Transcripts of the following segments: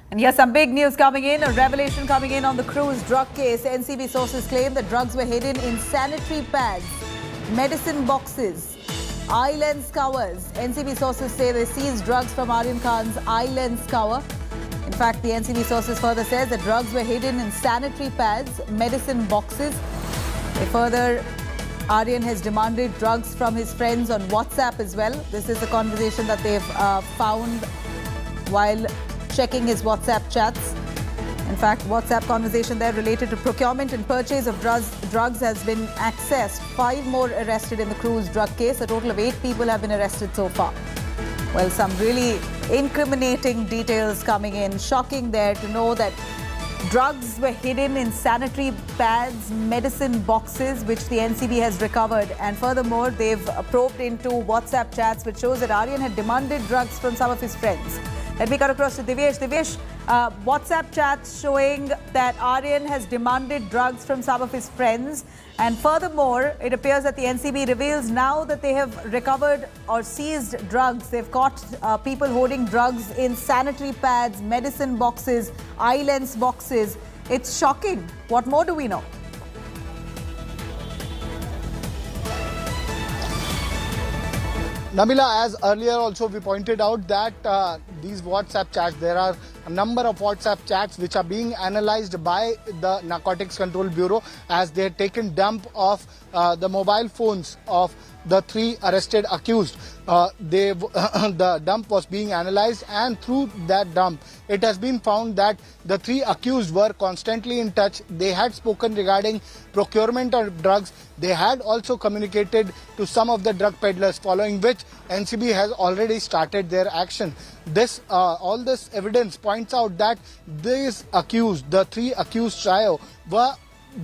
And here's some big news coming in, a revelation coming in on the cruise drug case. NCB sources claim that drugs were hidden in sanitary pads, medicine boxes, eye lens covers. NCB sources say they seized drugs from Aryan Khan's eye lens cover. In fact, the NCB sources further says that drugs were hidden in sanitary pads, medicine boxes. Aryan has demanded drugs from his friends on WhatsApp as well. This is the conversation that they've found while checking his WhatsApp chats. In fact, WhatsApp conversation there related to procurement and purchase of drugs has been accessed. 5 more arrested in the cruise drug case. A total of 8 people have been arrested so far. Well, some really incriminating details coming in. Shocking there to know that drugs were hidden in sanitary pads, medicine boxes, which the NCB has recovered. And furthermore, they've probed into WhatsApp chats, which shows that Aryan had demanded drugs from some of his friends. Let me cut across to Divyesh. Divyesh, WhatsApp chats showing that Aryan has demanded drugs from some of his friends. And furthermore, it appears that the NCB reveals now that they have recovered or seized drugs. They've caught people holding drugs in sanitary pads, medicine boxes, eye lens boxes. It's shocking. What more do we know? Nabila, as earlier also we pointed out that these WhatsApp chats, there are a number of WhatsApp chats which are being analyzed by the Narcotics Control Bureau as they had taken dump of the mobile phones of the 3 arrested accused. The dump was being analyzed, and through that dump it has been found that the 3 accused were constantly in touch. They had spoken regarding procurement of drugs. They had also communicated to some of the drug peddlers, following which NCB has already started their action. All this evidence points out that these accused, the 3 accused trio, were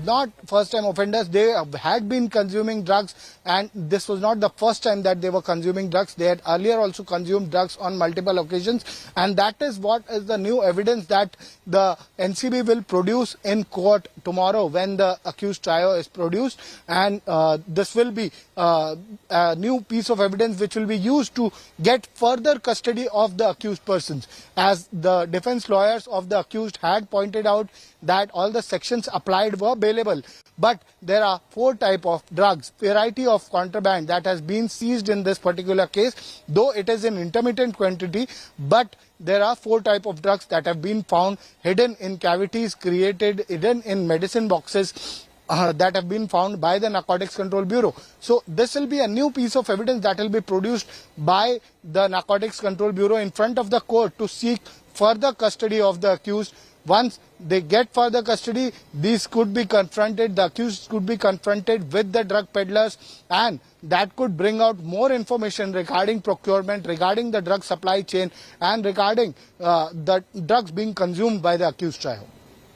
not first-time offenders. They had been consuming drugs, and this was not the first time that they were consuming drugs. They had earlier also consumed drugs on multiple occasions, and that is what is the new evidence that the NCB will produce in court tomorrow when the accused trio is produced. And this will be a new piece of evidence which will be used to get further custody of the accused persons. As the defense lawyers of the accused had pointed out that all the sections applied were bailable, but there are 4 types of drugs, variety of contraband that has been seized in this particular case, though it is in intermittent quantity. But there are 4 types of drugs that have been found hidden in cavities created, hidden in medicine boxes that have been found by the Narcotics Control Bureau. So this will be a new piece of evidence that will be produced by the Narcotics Control Bureau in front of the court to seek further custody of the accused. Once they get further custody, these could be confronted, the accused could be confronted with the drug peddlers, and that could bring out more information regarding procurement, regarding the drug supply chain, and regarding the drugs being consumed by the accused trio.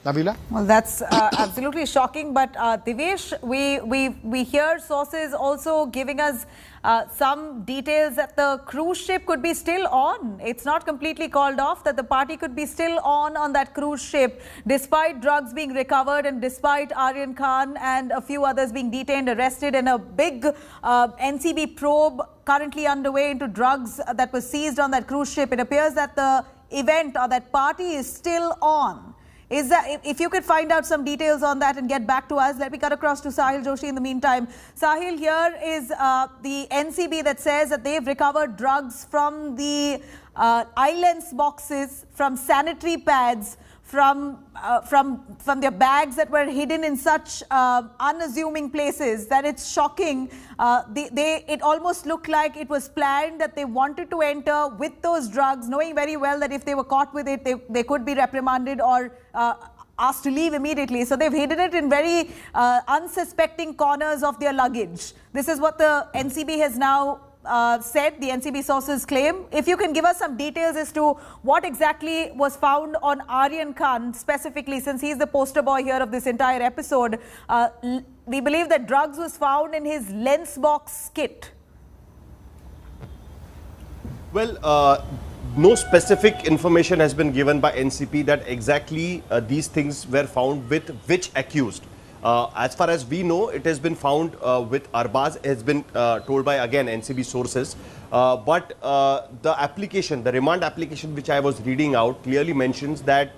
Nabila? Well, that's absolutely shocking. But Divyesh, we hear sources also giving us some details that the cruise ship could be still on. It's not completely called off, that the party could be still on that cruise ship despite drugs being recovered and despite Aryan Khan and a few others being detained, arrested, and a big NCB probe currently underway into drugs that were seized on that cruise ship. It appears that the event or that party is still on. Is that, if you could find out some details on that and get back to us. Let me cut across to Sahil Joshi in the meantime. Sahil, here is the NCB that says that they've recovered drugs from the eye lens boxes, from sanitary pads, from their bags that were hidden in such unassuming places that it's shocking. It almost looked like it was planned, that they wanted to enter with those drugs, knowing very well that if they were caught with it, they could be reprimanded or asked to leave immediately. So they've hidden it in very unsuspecting corners of their luggage. This is what the NCB has now said, the NCB sources claim. If you can give us some details as to what exactly was found on Aryan Khan specifically, since he's the poster boy here of this entire episode. We believe that drugs was found in his lens box kit. Well, no specific information has been given by NCP that exactly these things were found with which accused. As far as we know, it has been found with Arbaz, has been told by, again, NCB sources. But the application, the remand application which I was reading out clearly mentions that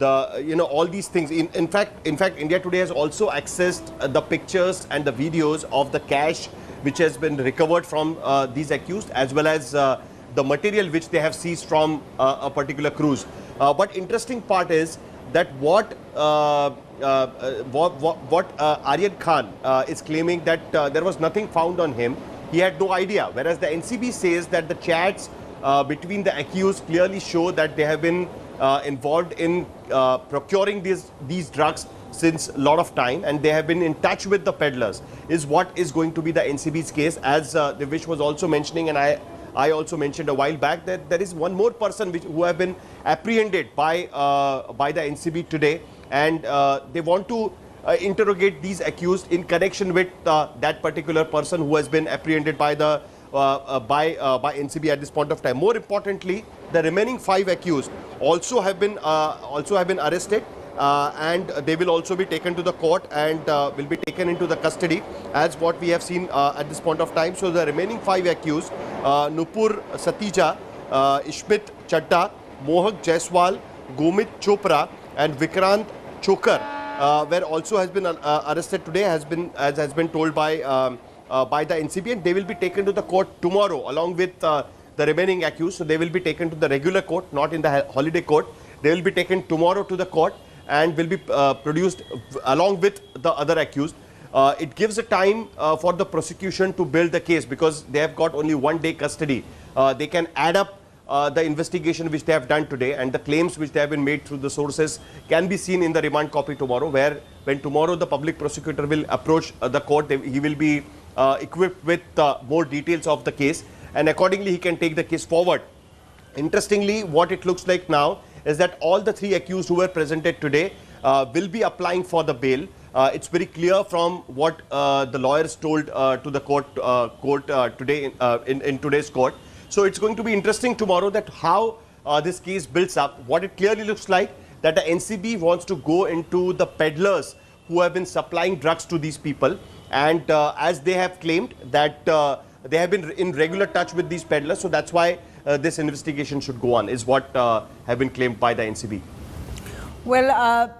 all these things. In fact, India Today has also accessed the pictures and the videos of the cash which has been recovered from these accused, as well as the material which they have seized from a particular cruise. But interesting part is that what Aryan Khan is claiming, that there was nothing found on him. He had no idea. Whereas the NCB says that the chats between the accused clearly show that they have been involved in procuring these drugs since a lot of time, and they have been in touch with the peddlers, is what is going to be the NCB's case. As Devish was also mentioning, and I also mentioned a while back, that there is one more person who have been apprehended by the NCB today, and they want to interrogate these accused in connection with that particular person who has been apprehended by the by NCB at this point of time. More importantly, the remaining 5 accused also have been arrested, and they will also be taken to the court and will be taken into the custody, as what we have seen at this point of time. So the remaining 5 accused, Nupur Satija, Ishmit Chadda, Mohak Jaiswal, Gomit Chopra and Vikrant Chokar were also has been arrested today, as has been told by the NCB, and they will be taken to the court tomorrow along with the remaining accused. So they will be taken to the regular court, not in the holiday court. They will be taken tomorrow to the court and will be produced along with the other accused. It gives a time for the prosecution to build the case, because they have got only 1 day custody. They can add up the investigation which they have done today, and the claims which they have been made through the sources can be seen in the remand copy tomorrow, where when tomorrow the public prosecutor will approach the court, he will be equipped with more details of the case, and accordingly he can take the case forward. Interestingly, what it looks like now is that all the 3 accused who were presented today will be applying for the bail. It's very clear from what the lawyers told to the court today in today's court. So it's going to be interesting tomorrow that how this case builds up. What it clearly looks like, that the NCB wants to go into the peddlers who have been supplying drugs to these people, and as they have claimed that they have been in regular touch with these peddlers, so that's why this investigation should go on, is what have been claimed by the NCB. Well,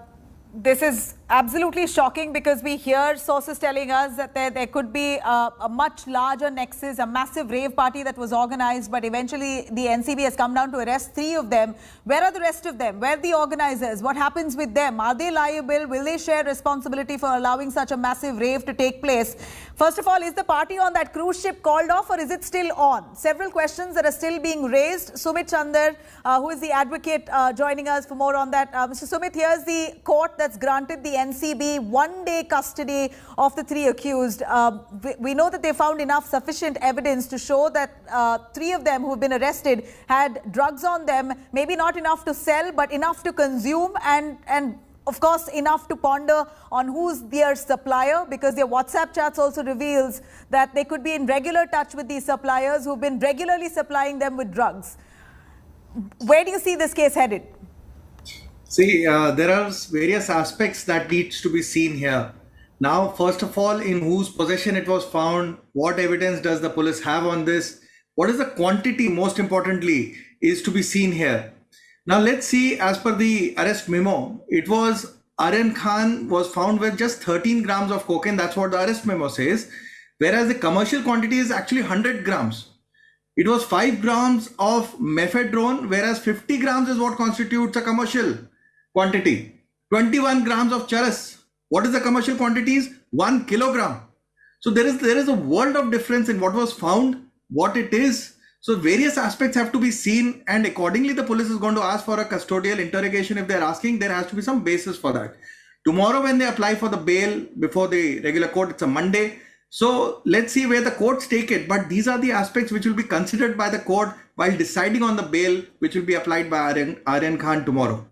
this is absolutely shocking, because we hear sources telling us that there could be a much larger nexus, a massive rave party that was organized, but eventually the NCB has come down to arrest 3 of them. Where are the rest of them? Where are the organizers? What happens with them? Are they liable? Will they share responsibility for allowing such a massive rave to take place? First of all, is the party on that cruise ship called off, or is it still on? Several questions that are still being raised. Sumit Chandar, who is the advocate, joining us for more on that. Mr. Sumit, here's the court that's granted the NCB 1 day custody of the 3 accused. We know that they found enough sufficient evidence to show that 3 of them who have been arrested had drugs on them, maybe not enough to sell, but enough to consume, and of course enough to ponder on who's their supplier, because their WhatsApp chats also reveals that they could be in regular touch with these suppliers who've been regularly supplying them with drugs. Where do you see this case headed? See, there are various aspects that needs to be seen here. Now, first of all, in whose possession it was found, what evidence does the police have on this, what is the quantity, most importantly, is to be seen here. Now, let's see, as per the arrest memo, it was Aryan Khan was found with just 13 grams of cocaine. That's what the arrest memo says, whereas the commercial quantity is actually 100 grams. It was 5 grams of mephedrone, whereas 50 grams is what constitutes a commercial quantity. 21 grams of charas. What is the commercial quantities? 1 kilogram. So there is a world of difference in what was found, what it is. So various aspects have to be seen, and accordingly the police is going to ask for a custodial interrogation. If they're asking, there has to be some basis for that. Tomorrow when they apply for the bail before the regular court, it's a Monday. So let's see where the courts take it. But these are the aspects which will be considered by the court while deciding on the bail which will be applied by Aryan Khan tomorrow.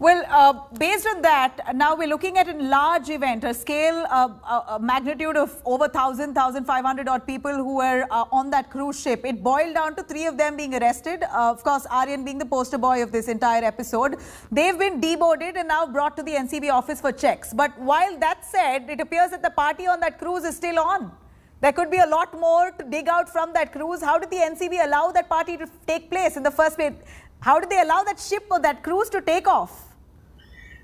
Well, based on that, now we're looking at a large event, a scale, a magnitude of over 1,000, 1,500 odd people who were on that cruise ship. It boiled down to 3 of them being arrested. Of course, Aryan being the poster boy of this entire episode. They've been deboarded and now brought to the NCB office for checks. But while that said, it appears that the party on that cruise is still on. There could be a lot more to dig out from that cruise. How did the NCB allow that party to take place in the first place? How did they allow that ship or that cruise to take off?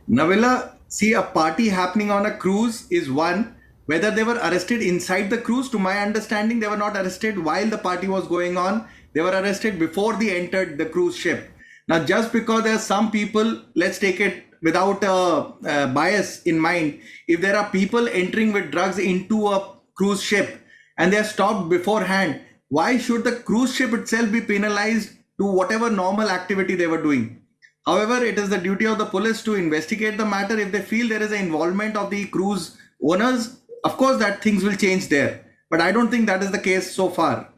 Navila, see, a party happening on a cruise is one. Whether they were arrested inside the cruise, to my understanding, they were not arrested while the party was going on. They were arrested before they entered the cruise ship. Now, just because there are some people, let's take it without a bias in mind. If there are people entering with drugs into a cruise ship and they are stopped beforehand, why should the cruise ship itself be penalized to whatever normal activity they were doing? However, it is the duty of the police to investigate the matter. If they feel there is an involvement of the cruise owners, of course, that things will change there. But I don't think that is the case so far.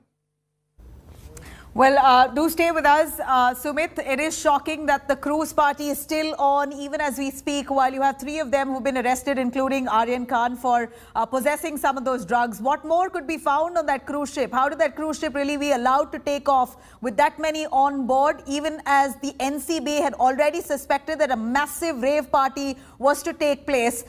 Well, do stay with us, Sumit. It is shocking that the cruise party is still on even as we speak, while you have 3 of them who've been arrested, including Aryan Khan, for possessing some of those drugs. What more could be found on that cruise ship? How did that cruise ship really be allowed to take off with that many on board, even as the NCB had already suspected that a massive rave party was to take place?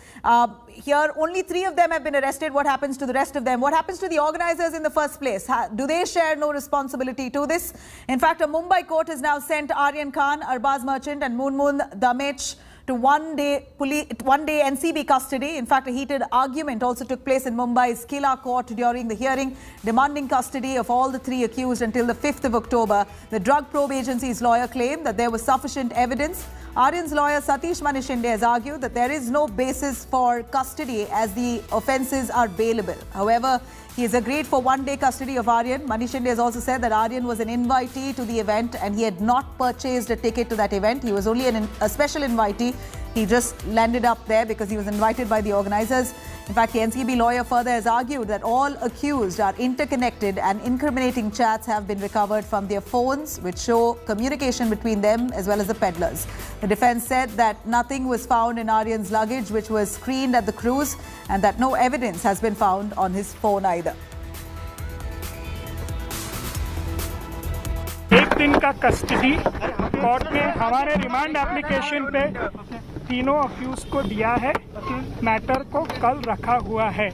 Here, only 3 of them have been arrested. What happens to the rest of them? What happens to the organizers in the first place? Do they share no responsibility to this? In fact, a Mumbai court has now sent Aryan Khan, Arbaz Merchant and Moon Damech to one-day NCB custody. In fact, a heated argument also took place in Mumbai's Kila court during the hearing, demanding custody of all the 3 accused until the 5th of October. The Drug Probe Agency's lawyer claimed that there was sufficient evidence. Aryan's lawyer Satish Manishinde has argued that there is no basis for custody as the offences are bailable. However, he has agreed for one-day custody of Aryan. Manishinde has also said that Aryan was an invitee to the event and he had not purchased a ticket to that event. He was only a special invitee. He just landed up there because he was invited by the organizers. In fact, the NCB lawyer further has argued that all accused are interconnected and incriminating chats have been recovered from their phones, which show communication between them as well as the peddlers. The defense said that nothing was found in Aryan's luggage, which was screened at the cruise, and that no evidence has been found on his phone either. एक दिन का custody court ने हमारे remand application पे तीनों accused को दिया है। मैटर को कल रखा हुआ है।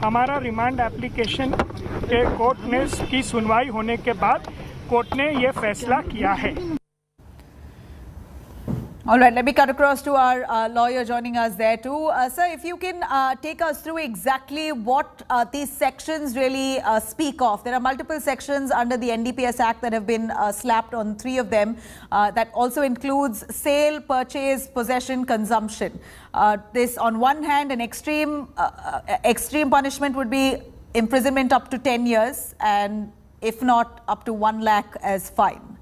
हमारा रिमांड एप्लीकेशन के कोर्ट ने की सुनवाई होने के बाद कोर्ट ने ये फैसला किया है। All right, let me cut across to our lawyer joining us there too. Sir, if you can take us through exactly what these sections really speak of. There are multiple sections under the NDPS Act that have been slapped on 3 of them. That also includes sale, purchase, possession, consumption. This, on one hand, an extreme punishment would be imprisonment up to 10 years and if not up to 1 lakh as fine.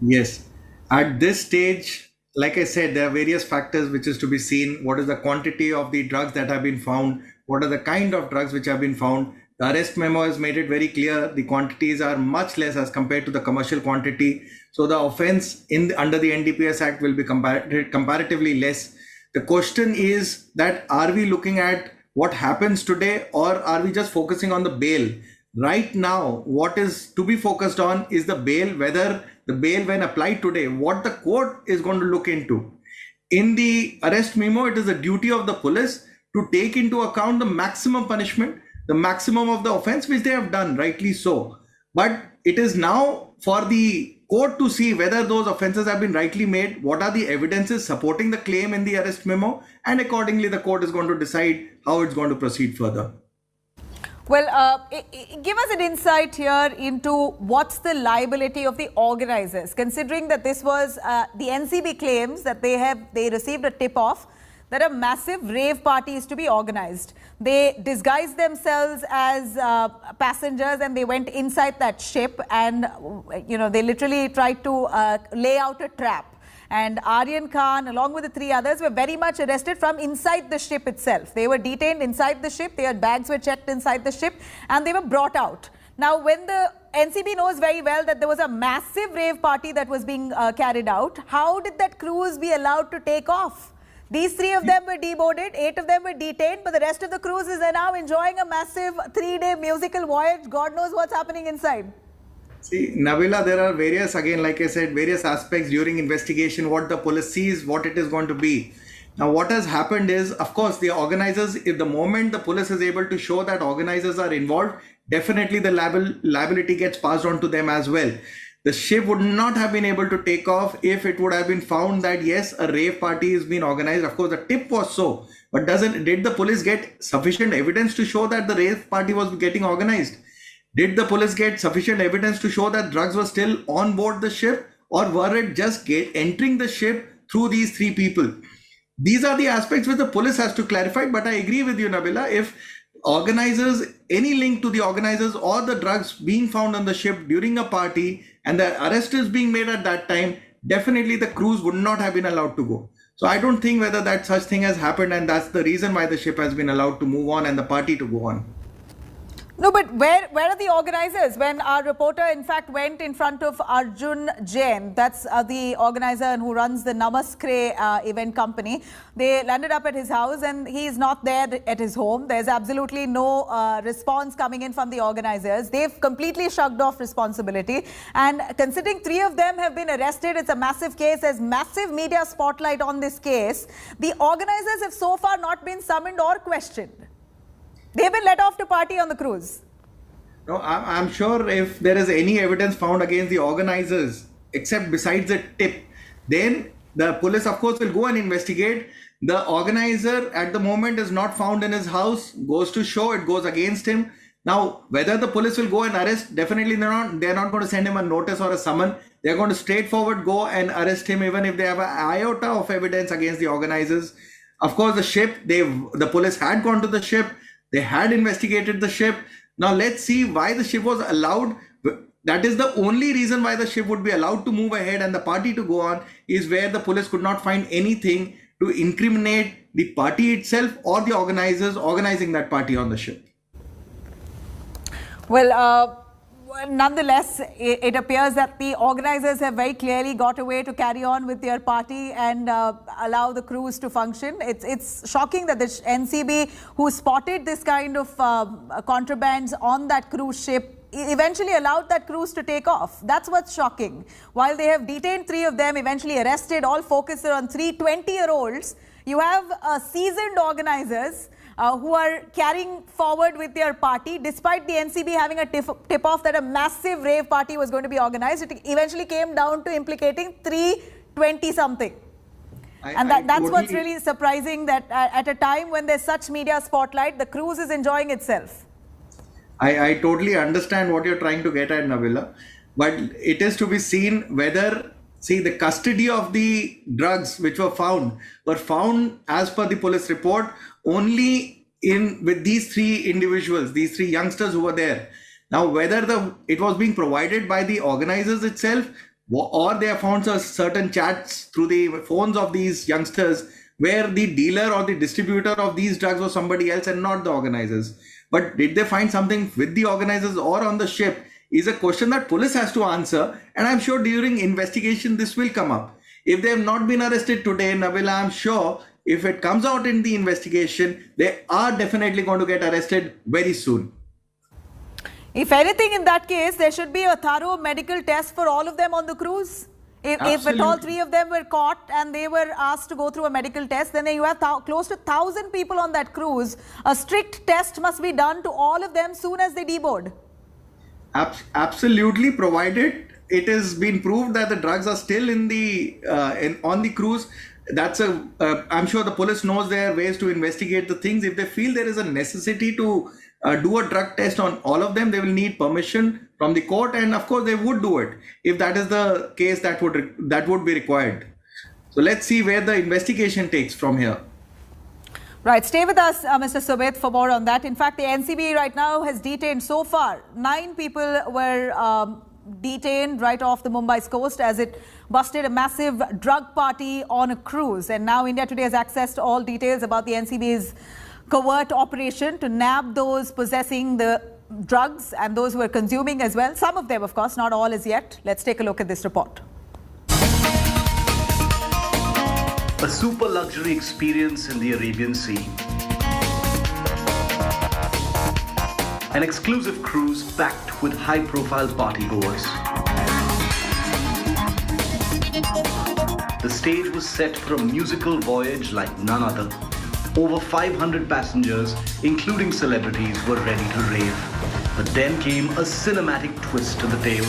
Yes. At this stage, like I said, there are various factors which is to be seen. What is the quantity of the drugs that have been found? What are the kind of drugs which have been found? The arrest memo has made it very clear. The quantities are much less as compared to the commercial quantity. So the offense under the NDPS Act will be comparatively less. The question is that are we looking at what happens today or are we just focusing on the bail? Right now, what is to be focused on is the bail, whether the bail when applied today, what the court is going to look into. In the arrest memo, it is the duty of the police to take into account the maximum punishment, the maximum of the offense, which they have done, rightly so. But it is now for the court to see whether those offenses have been rightly made, what are the evidences supporting the claim in the arrest memo, and accordingly the court is going to decide how it's going to proceed further. Well, give us an insight here into what's the liability of the organizers, considering that this was the NCB claims that they received a tip-off that a massive rave party is to be organized. They disguised themselves as passengers and they went inside that ship and, they literally tried to lay out a trap. And Aryan Khan, along with the 3 others, were very much arrested from inside the ship itself. They were detained inside the ship, their bags were checked inside the ship, and they were brought out. Now, when the NCB knows very well that there was a massive rave party that was being carried out, how did that cruise be allowed to take off? These 3 of them were deboarded, 8 of them were detained, but the rest of the cruises are now enjoying a massive 3-day musical voyage. God knows what's happening inside. See, Nabila, there are various, again, like I said, various aspects during investigation, what the police sees, what it is going to be. Now, what has happened is, of course, the organizers, if the moment the police is able to show that organizers are involved, definitely the liability gets passed on to them as well. The ship would not have been able to take off if it would have been found that yes, a rave party has been organized. Of course, the tip was so, but did the police get sufficient evidence to show that the rave party was getting organized? Did the police get sufficient evidence to show that drugs were still on board the ship, or were it just entering the ship through these three people? These are the aspects which the police has to clarify. But I agree with you, Nabila. If organizers, any link to the organizers or the drugs being found on the ship during a party and the arrest is being made at that time, definitely the crews would not have been allowed to go. So I don't think whether that such thing has happened, and that's the reason why the ship has been allowed to move on and the party to go on. No, but where are the organizers? When our reporter, in fact, went in front of Arjun Jain, that's the organizer and who runs the Namaskre event company, they landed up at his house and he's not there at his home. There's absolutely no response coming in from the organizers. They've completely shrugged off responsibility. And considering 3 of them have been arrested, it's a massive case. There's massive media spotlight on this case. The organizers have so far not been summoned or questioned. They've been let off to party on the cruise. No, I'm sure if there is any evidence found against the organizers, except besides the tip, then the police, of course, will go and investigate. The organizer at the moment is not found in his house, goes to show it goes against him. Now, whether the police will go and arrest, definitely they're not going to send him a notice or a summon. They're going to straightforward go and arrest him, even if they have an iota of evidence against the organizers. Of course, the ship, the police had gone to the ship. They had investigated the ship. Now let's see why the ship was allowed. That is the only reason why the ship would be allowed to move ahead and the party to go on, is where the police could not find anything to incriminate the party itself or the organizers organizing that party on the ship. Well, nonetheless, it appears that the organizers have very clearly got away to carry on with their party and allow the cruise to function. It's shocking that the NCB, who spotted this kind of contrabands on that cruise ship, eventually allowed that cruise to take off. That's what's shocking. While they have detained 3 of them, eventually arrested, all focused on 3 20-year-olds, you have seasoned organizers who are carrying forward with their party, despite the NCB having a tip-off that a massive rave party was going to be organized. It eventually came down to implicating 3 20-something. And that's what's really surprising, that at a time when there's such media spotlight, the cruise is enjoying itself. I totally understand what you're trying to get at, Nabila, but it is to be seen whether, see, the custody of the drugs which were found as per the police report only with these 3 individuals, these 3 youngsters who were there. Now, whether it was being provided by the organizers itself, or they have found certain chats through the phones of these youngsters where the dealer or the distributor of these drugs was somebody else and not the organizers. But did they find something with the organizers or on the ship is a question that police has to answer. And I'm sure during investigation, this will come up. If they have not been arrested today, Nabila, I'm sure if it comes out in the investigation, they are definitely going to get arrested very soon. If anything, in that case, there should be a thorough medical test for all of them on the cruise. If at all 3 of them were caught and they were asked to go through a medical test, then you have close to 1,000 people on that cruise. A strict test must be done to all of them soon as they deboard. Absolutely, provided it has been proved that the drugs are still on the cruise. I'm sure the police knows their ways to investigate the things. If they feel there is a necessity to do a drug test on all of them, they will need permission from the court, and of course they would do it if that is the case that would be required. So let's see where the investigation takes from here. Right, stay with us, Mr. Subed, for more on that. In fact, the NCB right now has detained so far 9 people were detained right off the Mumbai's coast as it busted a massive drug party on a cruise. And now India Today has accessed all details about the NCB's covert operation to nab those possessing the drugs and those who are consuming as well. Some of them, of course, not all as yet. Let's take a look at this report. A super luxury experience in the Arabian Sea. An exclusive cruise packed with high-profile partygoers. The stage was set for a musical voyage like none other. Over 500 passengers, including celebrities, were ready to rave. But then came a cinematic twist to the tale.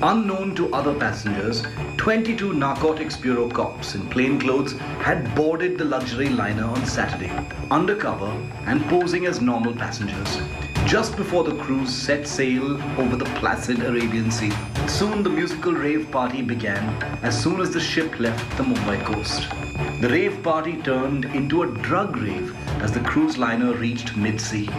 Unknown to other passengers, 22 Narcotics Bureau cops in plain clothes had boarded the luxury liner on Saturday, undercover and posing as normal passengers, just before the cruise set sail over the placid Arabian Sea. Soon the musical rave party began as soon as the ship left the Mumbai coast. The rave party turned into a drug rave as the cruise liner reached mid-sea.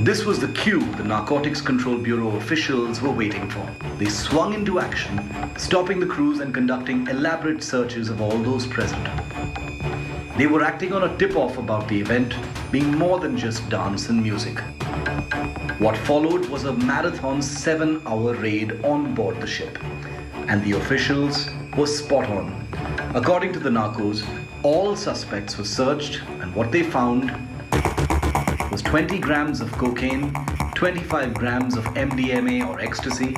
This was the cue the Narcotics Control Bureau officials were waiting for. They swung into action, stopping the cruise and conducting elaborate searches of all those present. They were acting on a tip-off about the event being more than just dance and music. What followed was a marathon 7-hour raid on board the ship, and the officials were spot on. According to the narcos, all suspects were searched, and what they found was 20 grams of cocaine, 25 grams of MDMA or ecstasy,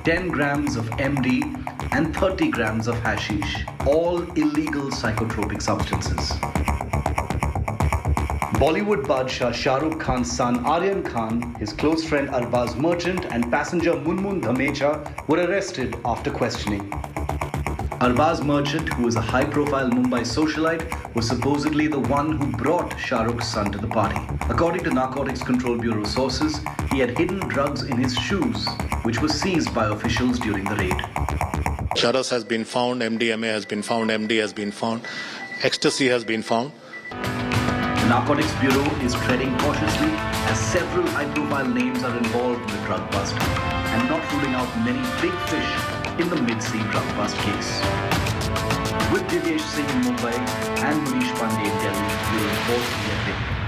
10 grams of MD, and 30 grams of hashish, all illegal psychotropic substances. Bollywood Badshah Shahrukh Khan's son Aryan Khan, his close friend Arbaz Merchant, and passenger Munmun Dhamecha were arrested after questioning. Arbaz Merchant, who is a high-profile Mumbai socialite, was supposedly the one who brought Shahrukh's son to the party. According to Narcotics Control Bureau sources, he had hidden drugs in his shoes, which was seized by officials during the raid. Charas has been found, MDMA has been found, MD has been found, ecstasy has been found. The Narcotics Bureau is treading cautiously as several high-profile names are involved in the drug bust and not ruling out many big fish in the mid-sea drug bust case. With Divyesh Singh in Mumbai and Manish Pandey in Delhi, we report the